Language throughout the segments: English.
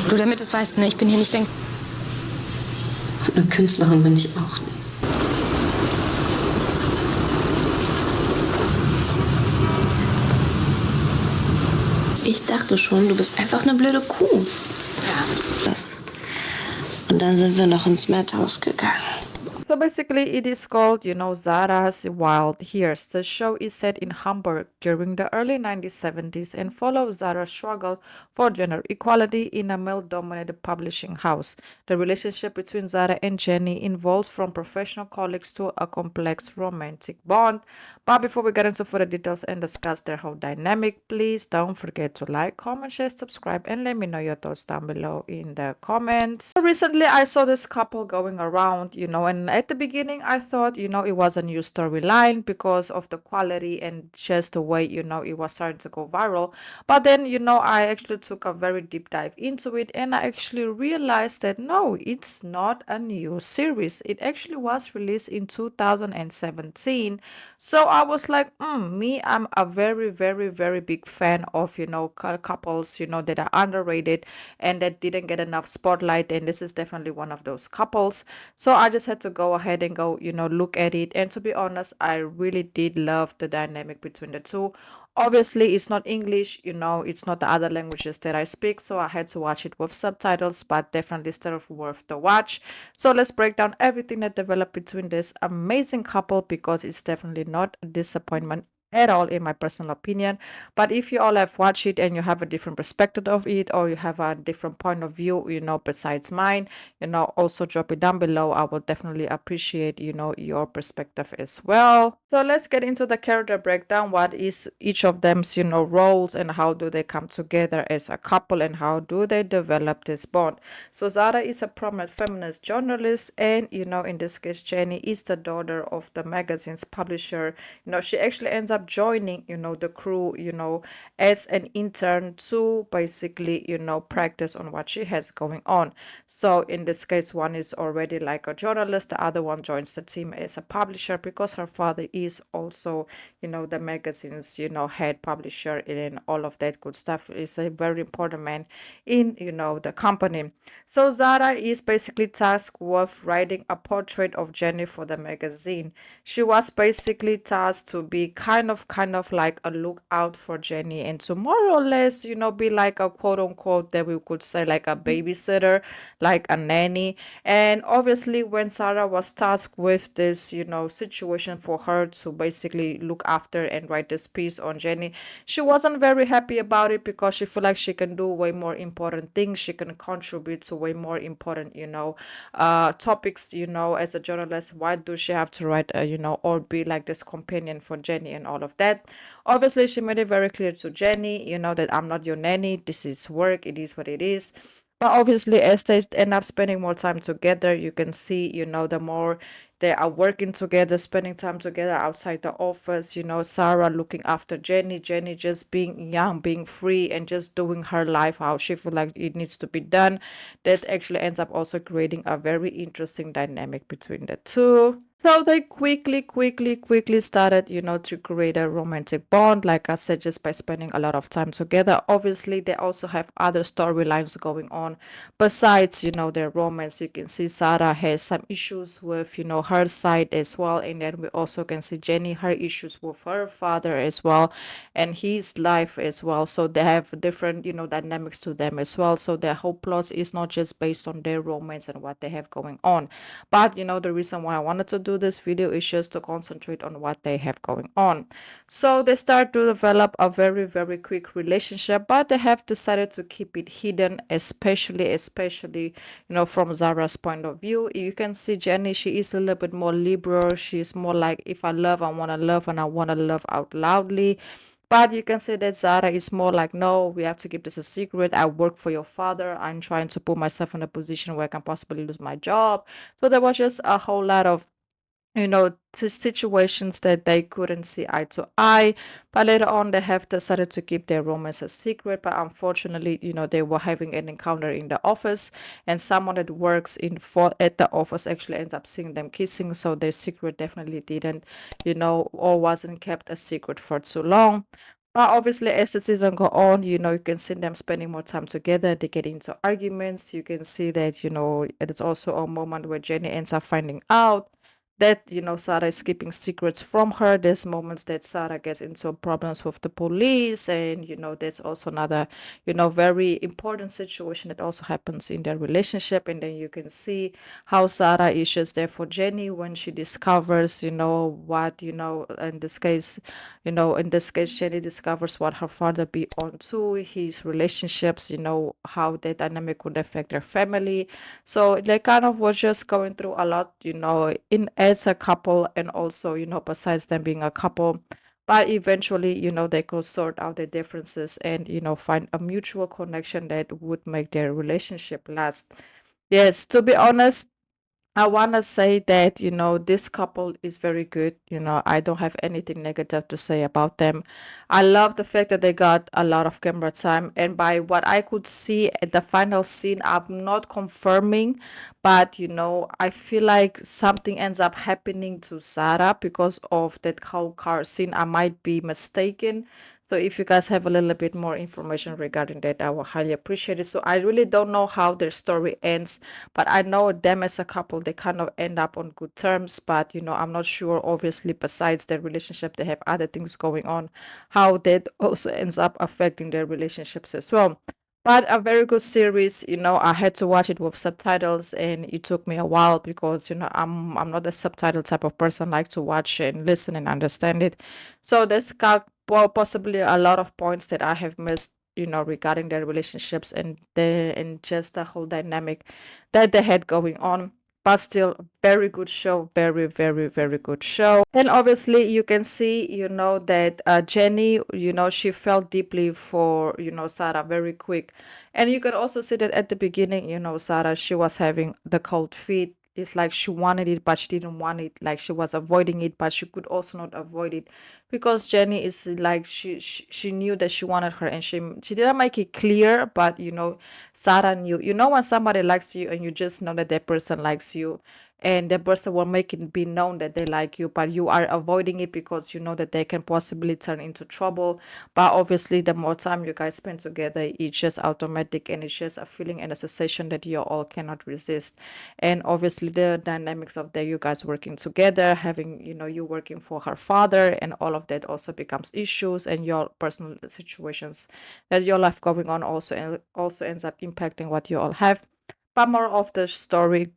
Du, damit du es weißt, ne, ich bin hier nicht dein... Eine Künstlerin bin ich auch nicht. Ich dachte schon, du bist einfach eine blöde Kuh. Ja. Und dann sind wir noch ins Madhouse gegangen. So basically, it is called, Zarah's Wilde Years. The show is set in Hamburg during the early 1970s and follows Zarah's struggle for gender equality in a male-dominated publishing house. The relationship between Zarah and Jenny involves from professional colleagues to a complex romantic bond. But before we get into further details and discuss their whole dynamic, please don't forget to like, comment, share, subscribe, and let me know your thoughts down below in the comments. So recently, I saw this couple going around, and at the beginning, I thought, it was a new storyline because of the quality and just the way, it was starting to go viral. But then, I actually took a very deep dive into it and I actually realized that no, it's not a new series. It actually was released in 2017. So I was like, I'm a very, very, very big fan of, couples, that are underrated and that didn't get enough spotlight. And this is definitely one of those couples. So I just had to go ahead and go, look at it. And to be honest, I really did love the dynamic between the two. Obviously, it's not English, it's not the other languages that I speak, so I had to watch it with subtitles, but definitely still worth the watch. So let's break down everything that developed between this amazing couple because it's definitely not a disappointment at all in my personal opinion. But if you all have watched it and you have a different perspective of it or you have a different point of view, besides mine, also drop it down below. I will definitely appreciate, your perspective as well. So let's get into the character breakdown. What is each of them's, roles and how do they come together as a couple and how do they develop this bond? So Zarah is a prominent feminist journalist and, in this case, Jenny is the daughter of the magazine's publisher. She actually ends up joining, the crew, as an intern to basically, practice on what she has going on. So in this case, one is already like a journalist, the other one joins the team as a publisher because her father is also, the magazine's, head publisher and all of that good stuff. Is a very important man in, the company. So Zarah is basically tasked with writing a portrait of Jenny for the magazine. She was basically tasked to be kind of like a lookout for Jenny and to more or less, be like a quote unquote that we could say like a babysitter, like a nanny. And obviously when Zarah was tasked with this, situation for her to basically look after and write this piece on Jenny, she wasn't very happy about it because she feel like she can do way more important things. She can contribute to way more important, topics, as a journalist. Why do she have to write, or be like this companion for Jenny and all of that? Obviously, she made it very clear to Jenny, that I'm not your nanny. This is work. It is what it is. But obviously, as they end up spending more time together, you can see, the more they are working together, spending time together outside the office, Zarah looking after Jenny, Jenny just being young, being free, and just doing her life how she feel like it needs to be done. That actually ends up also creating a very interesting dynamic between the two. So they quickly started, to create a romantic bond, like I said, just by spending a lot of time together. Obviously, they also have other storylines going on besides, their romance. You can see Zarah has some issues with, her side as well. And then we also can see Jenny, her issues with her father as well, and his life as well. So they have different, dynamics to them as well. So their whole plot is not just based on their romance and what they have going on. But, the reason why I wanted to do this video is just to concentrate on what they have going on. So they start to develop a very, very quick relationship, but they have decided to keep it hidden, especially, from Zarah's point of view. You can see Jenny, she is a little bit more liberal. She's more like, if I love, I want to love, and I want to love out loudly. But you can say that Zarah is more like, no, we have to keep this a secret. I work for your father. I'm trying to put myself in a position where I can possibly lose my job. So there was just a whole lot of, situations that they couldn't see eye to eye. But later on, they have decided to keep their romance a secret. But unfortunately, they were having an encounter in the office, and someone that works at the office actually ends up seeing them kissing. So their secret definitely didn't, or wasn't kept a secret for too long. But obviously, as the season go on, you can see them spending more time together. They get into arguments. You can see that, it's also a moment where Jenny ends up finding out that, Sarah is keeping secrets from her. There's moments that Sarah gets into problems with the police. And, there's also another, very important situation that also happens in their relationship. And then you can see how Sarah is just there for Jenny when she discovers, what, in this case, Jenny discovers what her father be on to, his relationships, how the dynamic would affect their family. So they kind of was just going through a lot, in as a couple, and also, besides them being a couple. But eventually, they could sort out the differences and, find a mutual connection that would make their relationship last. Yes, to be honest, I want to say that, this couple is very good. I don't have anything negative to say about them. I love the fact that they got a lot of camera time. And by what I could see at the final scene, I'm not confirming, but, I feel like something ends up happening to Sarah because of that whole car scene. I might be mistaken. So if you guys have a little bit more information regarding that, I will highly appreciate it. So I really don't know how their story ends, but I know them as a couple, they kind of end up on good terms. But, I'm not sure, obviously, besides their relationship, they have other things going on, how that also ends up affecting their relationships as well. But a very good series. I had to watch it with subtitles, and it took me a while because, I'm not a subtitle type of person, like to watch and listen and understand it. So there's possibly a lot of points that I have missed, regarding their relationships and just the whole dynamic that they had going on. But still, very good show, very, very, very good show. And obviously, you can see, that Jenny, she felt deeply for, Sarah very quick. And you can also see that at the beginning, Sarah, she was having the cold feet. It's like she wanted it, but she didn't want it. Like she was avoiding it, but she could also not avoid it because Jenny is like she knew that she wanted her, and she didn't make it clear, but Sarah knew. When somebody likes you and you just know that that person likes you, and the person will make it be known that they like you, but you are avoiding it because you know that they can possibly turn into trouble. But obviously, the more time you guys spend together, it's just automatic, and it's just a feeling and a sensation that you all cannot resist. And obviously, the dynamics of you guys working together, having you working for her father, and all of that also becomes issues, and your personal situations that your life going on also ends up impacting what you all have. But more of the story,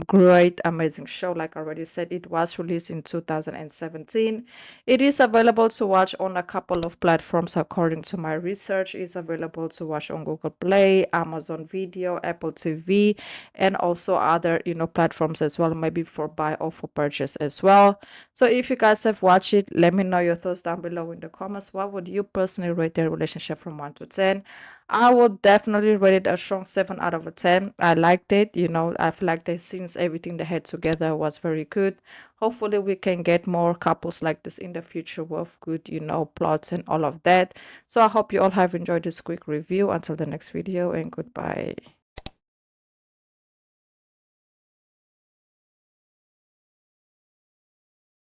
great, amazing show. Like I already said, it was released in 2017. It is available to watch on a couple of platforms. According to my research, it's available to watch on Google Play, Amazon Video, Apple TV, and also other platforms as well, maybe for buy or for purchase as well. So if you guys have watched it, let me know your thoughts down below in the comments. What would you personally rate their relationship from 1 to 10? I would definitely rate it a strong 7 out of a 10. I liked it. I feel like that since everything they had together was very good. Hopefully we can get more couples like this in the future with good, plots and all of that. So I hope you all have enjoyed this quick review. Until the next video, and goodbye.